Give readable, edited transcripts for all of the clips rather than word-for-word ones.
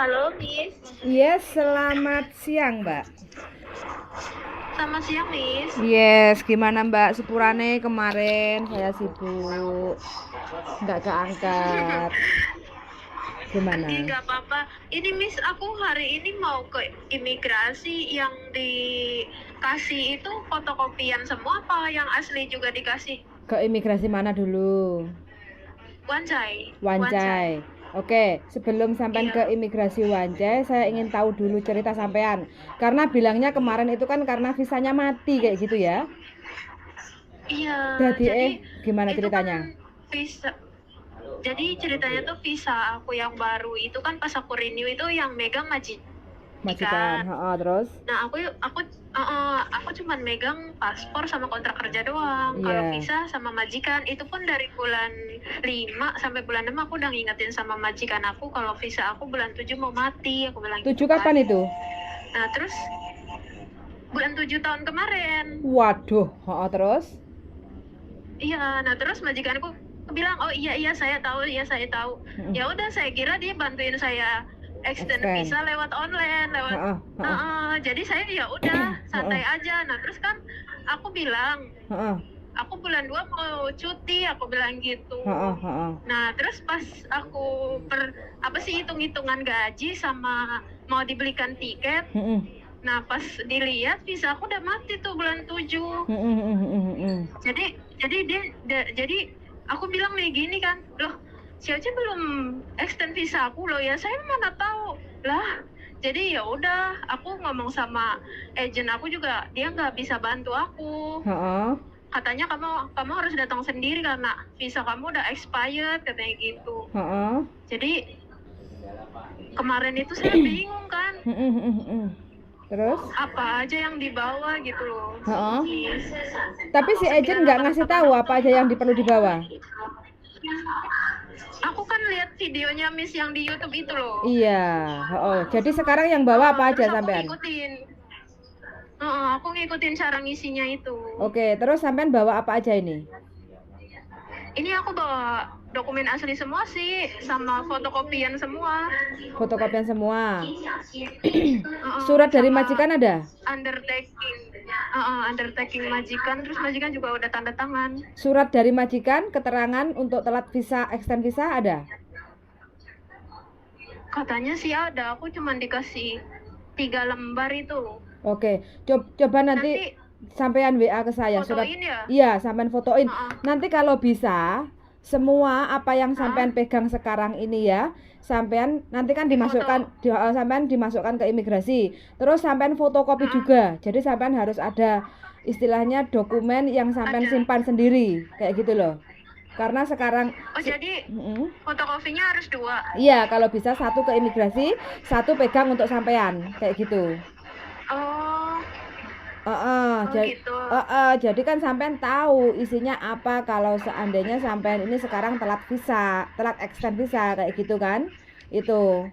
Halo, Miss. Yes, selamat siang, Mbak. Selamat siang, Miss. Yes, gimana Mbak? Sepurane kemarin saya sibuk, nggak keangkat. Gimana? Nggak apa-apa. Ini, Miss, aku hari ini mau ke imigrasi. Yang dikasih itu fotokopian semua apa yang asli juga dikasih? Ke imigrasi mana dulu? Wancai. Wancai. Oke, sebelum sampai Iya. ke imigrasi Wancai, saya ingin tahu dulu cerita sampean. Karena bilangnya kemarin itu kan karena visanya mati kayak gitu ya. Iya. Jadi gimana itu ceritanya? Kan visa. Jadi ceritanya tuh visa aku yang baru itu kan pas aku renew itu yang megang Majikan, terus? Nah, aku cuman megang paspor sama kontrak kerja doang. Kalau Iya. visa sama majikan itu pun dari bulan 5 sampai bulan 6 aku udah ngingetin sama majikan aku kalau visa aku bulan 7 mau mati, aku bilang 7 gitu kan. kapan itu? Nah, terus bulan 7 tahun kemarin. Waduh, terus? Iya, nah terus majikanku bilang, "Oh iya saya tahu, iya saya tahu." Ya udah, saya kira dia bantuin saya extend visa lewat online, jadi saya ya udah santai aja. Nah terus kan aku bilang, aku bulan 2 mau cuti, aku bilang gitu. Nah terus pas aku hitung-hitungan gaji sama mau dibelikan tiket. Nah pas dilihat visa aku udah mati tuh bulan 7. Jadi aku bilang nih gini kan, loh si Oce belum extend visa aku loh, ya saya mana tahu lah. Jadi ya udah, aku ngomong sama agent aku juga, dia nggak bisa bantu aku. Katanya kamu harus datang sendiri karena visa kamu udah expired, katanya gitu. Jadi kemarin itu saya bingung kan. Terus? Apa aja yang dibawa gitu loh. Tapi si agent nggak ngasih tahu apa aja yang perlu dibawa. Aku kan lihat videonya Miss yang di YouTube itu loh. Iya. Jadi sekarang yang bawa apa aja sampean? Aku ngikutin cara ngisinya itu. Oke, terus sampean bawa apa aja ini? Ini aku bawa dokumen asli semua sih, sama fotokopian semua. Fotokopian semua. Surat dari majikan ada? Undertaking majikan, terus majikan juga udah tanda tangan. Surat dari majikan, keterangan untuk telat visa, extend visa ada? Katanya sih ada, aku cuma dikasih 3 lembar itu. Oke, coba nanti sampean WA ke saya surat. Ya? Iya, sampean fotoin. Nanti kalau bisa semua apa yang sampean pegang sekarang ini ya, sampean nanti kan sampean dimasukkan ke imigrasi. Terus sampean fotokopi juga. Jadi sampean harus ada istilahnya dokumen yang sampean simpan sendiri, kayak gitu loh. Karena sekarang jadi fotokopinya harus 2. Iya, kalau bisa 1 ke imigrasi, 1 pegang untuk sampean, kayak gitu. Gitu. Jadi kan sampean tahu isinya apa kalau seandainya sampean ini sekarang telat visa, telat extend visa kayak gitu kan? Itu.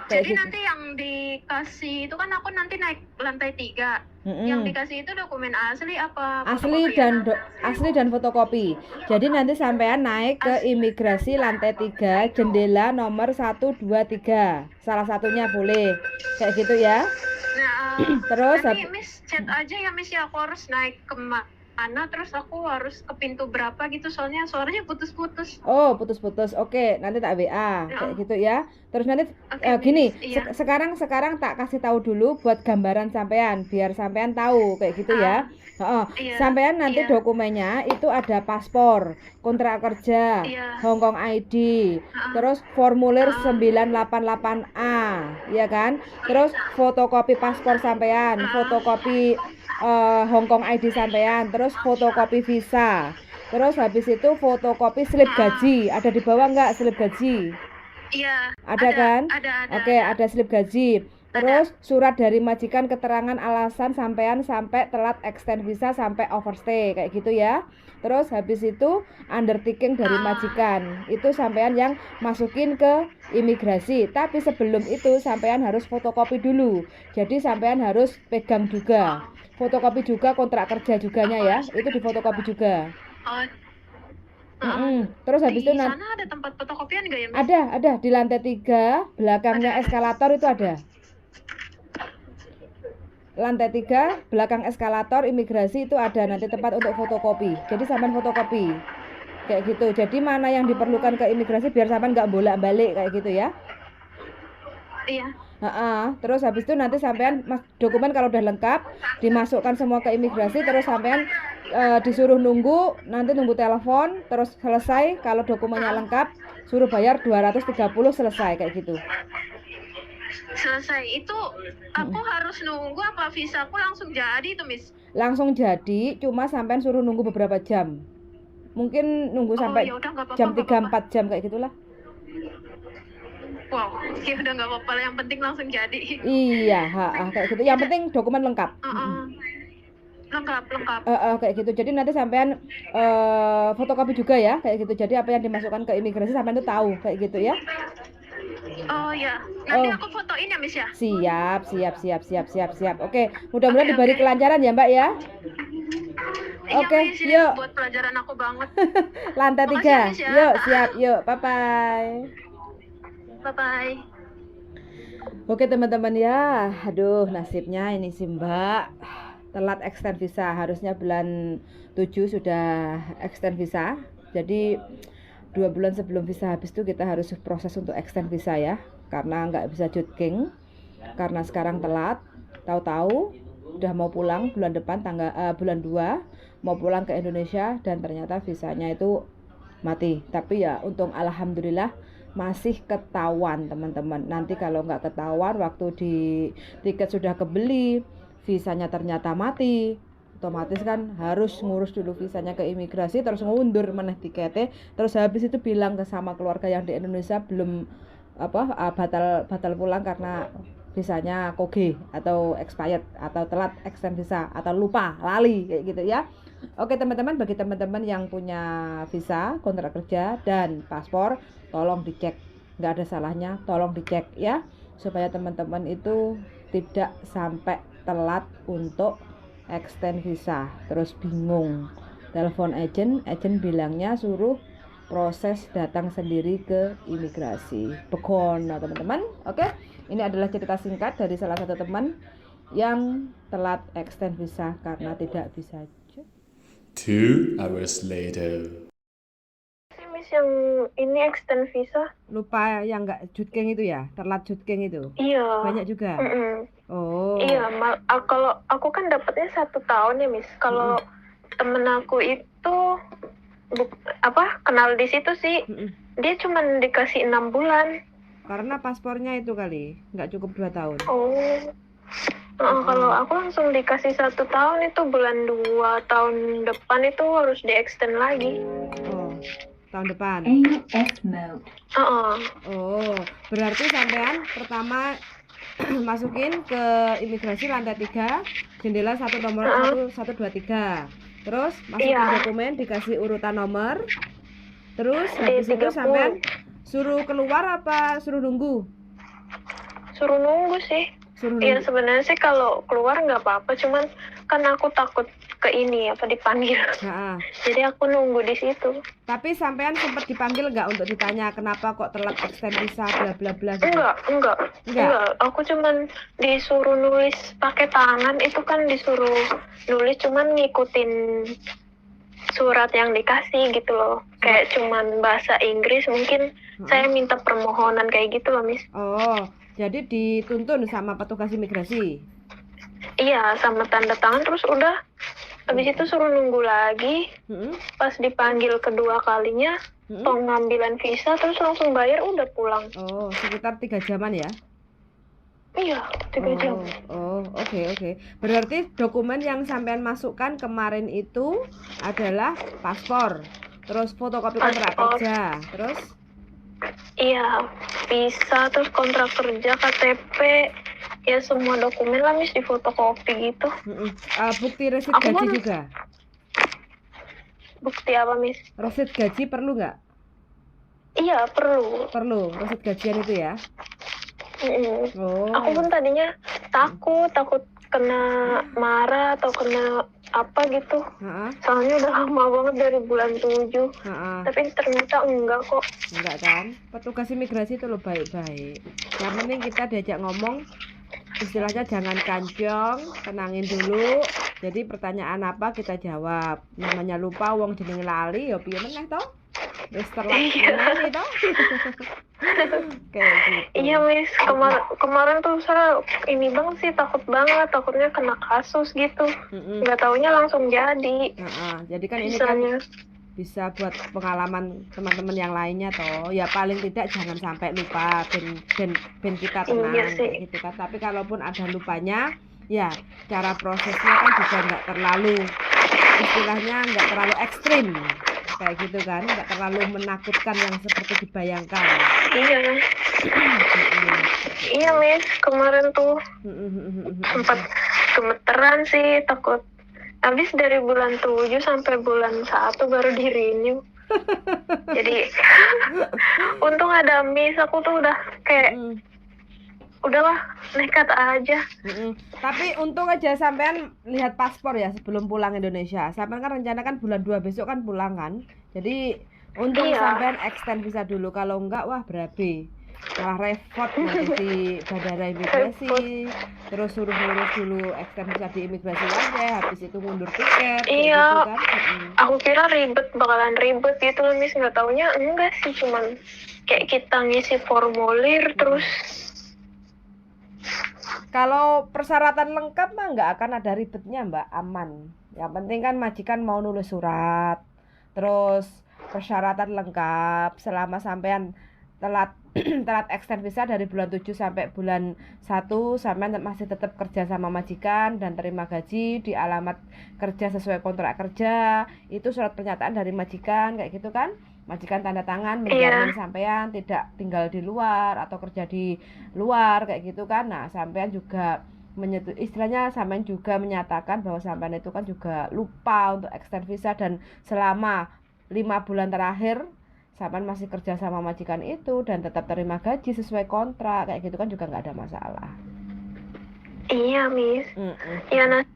Jadi gitu. Nanti yang dikasih itu kan aku nanti naik lantai 3. Yang dikasih itu dokumen asli apa? Asli dan fotokopi. Jadi nanti sampean naik ke imigrasi lantai 3, jendela nomor 1, 2, 3. Salah satunya boleh. Kayak gitu ya. Terus nanti Miss chat aja ya Miss ya, aku harus naik ke mana, terus aku harus ke pintu berapa gitu, soalnya suaranya putus-putus. Oh, putus-putus. Oke, nanti tak WA kayak gitu ya. Terus nanti gini, iya. sekarang tak kasih tahu dulu buat gambaran sampean biar sampean tahu kayak gitu ya. Iya. Sampean nanti dokumennya itu ada paspor, kontrak kerja, Hongkong ID, terus formulir 988A, ya kan? Terus fotokopi paspor sampean, fotokopi Hongkong ID sampean, terus fotokopi visa. Terus habis itu fotokopi slip gaji. Ada di bawah nggak slip gaji? Iya. Ada kan? Ada. Oke, ada slip gaji. Terus surat dari majikan keterangan alasan sampean sampai telat extend visa sampai overstay kayak gitu ya. Terus habis itu undertaking dari majikan. Itu sampean yang masukin ke imigrasi. Tapi sebelum itu sampean harus fotokopi dulu. Jadi sampean harus pegang juga. Fotokopi juga kontrak kerja juganya ya. Itu difotokopi juga. Terus habis itu di sana ada tempat fotokopian nggak ya, Miss? Ada di lantai 3 belakangnya eskalator itu ada. Lantai 3 belakang eskalator imigrasi itu ada nanti tempat untuk fotokopi. Jadi sampean fotokopi kayak gitu. Jadi mana yang diperlukan ke imigrasi biar sampean nggak bolak-balik kayak gitu ya. Iya. Terus habis itu nanti sampean dokumen kalau udah lengkap dimasukkan semua ke imigrasi, terus sampean disuruh nunggu, nanti nunggu telepon, terus selesai kalau dokumennya lengkap suruh bayar 230 selesai kayak gitu. Selesai itu aku harus nunggu apa visaku langsung jadi itu, Miss? Langsung jadi, cuma sampean suruh nunggu beberapa jam. Mungkin nunggu sampai jam 3-4 jam kayak gitulah. Wow, ya udah nggak apa-apa, yang penting langsung jadi. Iya, kayak gitu. Yang penting dokumen lengkap. Lengkap. Kayak gitu. Jadi nanti sampean fotokopi juga ya, kayak gitu. Jadi apa yang dimasukkan ke imigrasi sampean itu tahu kayak gitu ya. Oh ya, nanti aku fotoin ya, Miss ya. Siap. Oke, mudah-mudahan diberi kelancaran ya, Mbak ya. Oke, yuk. Buat pelajaran aku banget. Lantai 3. Ya, yuk, siap. Yuk, bye-bye. Bye-bye. Oke teman-teman ya, aduh nasibnya ini sih Mbak, telat extend visa. Harusnya bulan 7 sudah extend visa. Jadi 2 bulan sebelum visa habis itu kita harus proses untuk extend visa ya, karena nggak bisa jutking karena sekarang telat. Tahu-tahu udah mau pulang bulan depan bulan 2 mau pulang ke Indonesia dan ternyata visanya itu mati. Tapi ya untung alhamdulillah masih ketahuan teman-teman. Nanti kalau nggak ketahuan waktu di tiket sudah kebeli visanya ternyata mati, otomatis kan harus ngurus dulu visanya ke imigrasi, terus ngundur meneh tiketnya, terus habis itu bilang ke sama keluarga yang di Indonesia belum batal pulang karena visanya koge atau expired atau telat extend visa atau lupa lali kayak gitu ya. Oke teman-teman, bagi teman-teman yang punya visa, kontrak kerja dan paspor, tolong dicek, nggak ada salahnya, tolong dicek ya, supaya teman-teman itu tidak sampai telat untuk extend visa, terus bingung, telepon agent bilangnya suruh proses datang sendiri ke imigrasi, begon teman-teman. Oke, ini adalah cerita singkat dari salah satu teman yang telat extend visa karena tidak bisa. 2 hours later. Miss yang ini extend visa. Lupa yang nggak jutking itu ya, telat jutking itu. Iya. Banyak juga. Oh. Iya, kalau aku kan dapatnya 1 tahun ya, Miss. Kalau temen aku itu kenal di situ sih, dia cuma dikasih 6 bulan. Karena paspornya itu kali, nggak cukup 2 tahun. Kalau aku langsung dikasih 1 tahun, itu bulan 2 tahun depan itu harus di-extend lagi. Tahun depan. AF mode. Berarti sampean pertama masukin ke imigrasi lantai 3, jendela 1 nomor 123. Terus masukin dokumen, dikasih urutan nomor. Terus habis itu sampean suruh keluar apa suruh nunggu? Suruh nunggu sih. Iya sebenarnya sih kalau keluar nggak apa-apa, cuman kan aku takut ke ini dipanggil. Jadi aku nunggu di situ. Tapi sampean sempat dipanggil nggak untuk ditanya kenapa kok telat extend visa bla bla bla gitu? Enggak. Aku cuman disuruh nulis pakai tangan, itu kan disuruh nulis, cuman ngikutin surat yang dikasih gitu loh. Kayak cuman bahasa Inggris, mungkin saya minta permohonan kayak gitu loh, Miss. Jadi dituntun sama petugas imigrasi? Iya, sama tanda tangan, terus udah habis itu suruh nunggu lagi. Pas dipanggil kedua kalinya, pengambilan visa, terus langsung bayar, udah pulang. Sekitar 3 jaman ya? Iya, 3 jam. Oke. Berarti dokumen yang sampean masukkan kemarin itu adalah paspor, terus fotokopi kontrak kerja, terus? Iya, visa, terus kontrak kerja, KTP, ya semua dokumen lah, Miss, di fotokopi gitu. Bukti resit gaji juga? Bukti apa, Miss? Resit gaji perlu nggak? Iya, perlu. Perlu, resit gajian itu ya? Aku pun tadinya takut kena marah atau kena apa gitu. Soalnya udah lama banget dari bulan 7. Tapi ternyata enggak kok. Enggak kan? Petugas imigrasi itu loh baik-baik. Yang penting kita diajak ngomong, istilahnya jangan kancong, tenangin dulu. Jadi pertanyaan apa kita jawab. Namanya lupa wong jeneng lali ya piye meneh toh? Wis terlalu toh. Kayak gitu. Iya Miss, kemarin tuh saya ini banget sih, takutnya kena kasus gitu. Nggak taunya langsung jadi. Jadi kan ini kan bisa buat pengalaman teman-teman yang lainnya toh. Ya paling tidak jangan sampai lupa, ben kita tenang gitu kan. Tapi kalaupun ada lupanya, ya cara prosesnya kan juga nggak terlalu, istilahnya nggak terlalu ekstrim kayak gitu kan, nggak terlalu menakutkan yang seperti dibayangkan. Iya Miss, kemarin tuh sempat gemeteran sih, takut. Habis dari bulan 7 sampai bulan 1 baru di renew. Jadi untung ada Miss, aku tuh udah kayak udahlah nekat aja. Tapi untung aja sampean lihat paspor ya sebelum pulang Indonesia. Sampean kan rencana kan bulan 2 besok kan pulang kan. Jadi untung sampean extend visa dulu, kalau enggak wah berabe. Malah repot nanti di bandara imigrasi, terus suruh ngurus dulu extend visa di imigrasi aja, habis itu mundur tiket. Iya, gitu kan. Aku kira bakalan ribet gitu loh Miss, nggak taunya enggak sih, cuman kayak kita ngisi formulir terus. Kalau persyaratan lengkap mah nggak akan ada ribetnya Mbak, aman. Yang penting kan majikan mau nulis surat, terus persyaratan lengkap. Selama sampean telat extend visa dari bulan 7 sampai bulan 1, sampean masih tetap kerja sama majikan dan terima gaji di alamat kerja sesuai kontrak kerja. Itu surat pernyataan dari majikan kayak gitu kan. Majikan tanda tangan menjamin sampean tidak tinggal di luar atau kerja di luar kayak gitu kan. Nah, sampean juga istilahnya sampean juga menyatakan bahwa sampean itu kan juga lupa untuk extend visa dan selama 5 bulan terakhir sampean masih kerja sama majikan itu dan tetap terima gaji sesuai kontrak kayak gitu kan juga nggak ada masalah. Iya Miss. Iya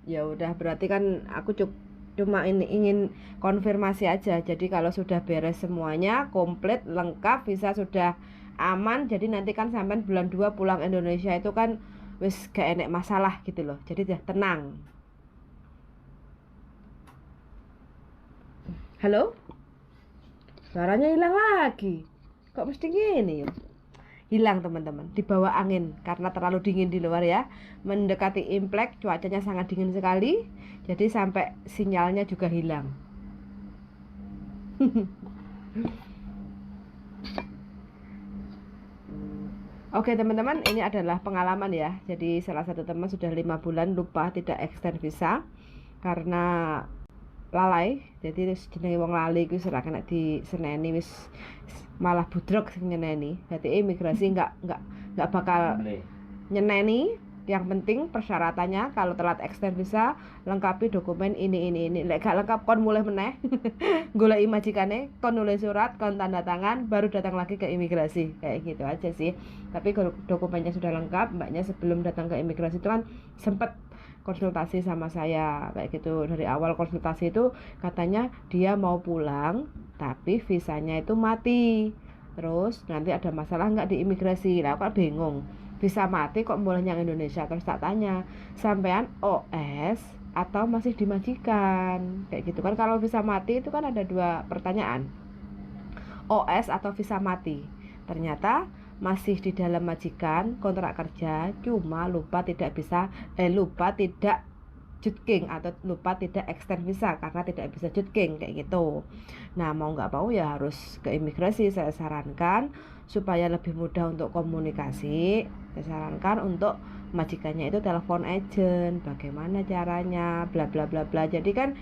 Ya udah, berarti kan aku cuma ingin konfirmasi aja. Jadi kalau sudah beres semuanya, komplit, lengkap, visa sudah aman, jadi nanti kan sampai bulan 2 pulang Indonesia itu kan wis gak enek masalah gitu loh. Jadi udah tenang. Halo? Suaranya hilang lagi. Kok mesti gini ya? Hilang teman-teman, dibawa angin karena terlalu dingin di luar ya. Mendekati Imlek, cuacanya sangat dingin sekali. Jadi sampai sinyalnya juga hilang. Oke teman-teman, ini adalah pengalaman ya. Jadi salah satu teman sudah 5 bulan lupa tidak extend visa karena lalai. Jadi jenenge wong lali kuwi ora kena diseneni, wis malah budrek sing nyeneni. Berarti imigrasi enggak bakal nyeneni. Yang penting persyaratannya kalau telat extend visa lengkapi dokumen ini. Lek gak lengkap kon mulai meneh. Goleki majikane, kon nulis surat, kon tanda tangan, baru datang lagi ke imigrasi. Kayak gitu aja sih. Tapi kalau dokumennya sudah lengkap, mbaknya sebelum datang ke imigrasi itu kan sempat konsultasi sama saya kayak gitu. Dari awal konsultasi itu katanya dia mau pulang tapi visanya itu mati, terus nanti ada masalah nggak di imigrasi. Lah aku bingung, visa mati kok boleh yang Indonesia. Terus tak tanya, sampean OS atau masih dimajikan kayak gitu kan. Kalau visa mati itu kan ada 2 pertanyaan, OS atau visa mati. Ternyata masih di dalam majikan, kontrak kerja, cuma lupa tidak jutking atau lupa tidak extend visa karena tidak bisa jutking kayak gitu. Nah, mau nggak mau ya harus ke imigrasi. Saya sarankan supaya lebih mudah untuk komunikasi, saya sarankan untuk majikannya itu telepon agent, bagaimana caranya, bla bla bla bla. Jadi kan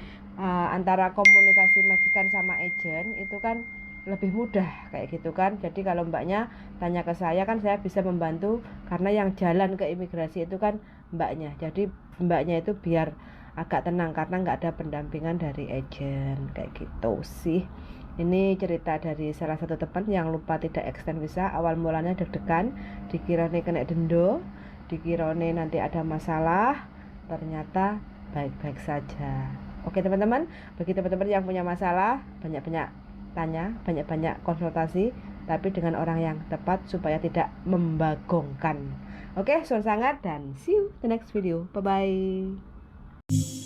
antara komunikasi majikan sama agent itu kan lebih mudah kayak gitu kan. Jadi kalau mbaknya tanya ke saya kan saya bisa membantu karena yang jalan ke imigrasi itu kan mbaknya. Jadi mbaknya itu biar agak tenang karena nggak ada pendampingan dari agent kayak gitu sih. Ini cerita dari salah satu teman yang lupa tidak extend visa. Awal mulanya deg-degan, dikirane kena denda, dikirane nanti ada masalah, ternyata baik-baik saja. Oke teman-teman, bagi teman-teman yang punya masalah, banyak-banyak tanya, banyak-banyak konsultasi, tapi dengan orang yang tepat supaya tidak membagongkan. Oke, suun sangat dan see you the next video. Bye bye.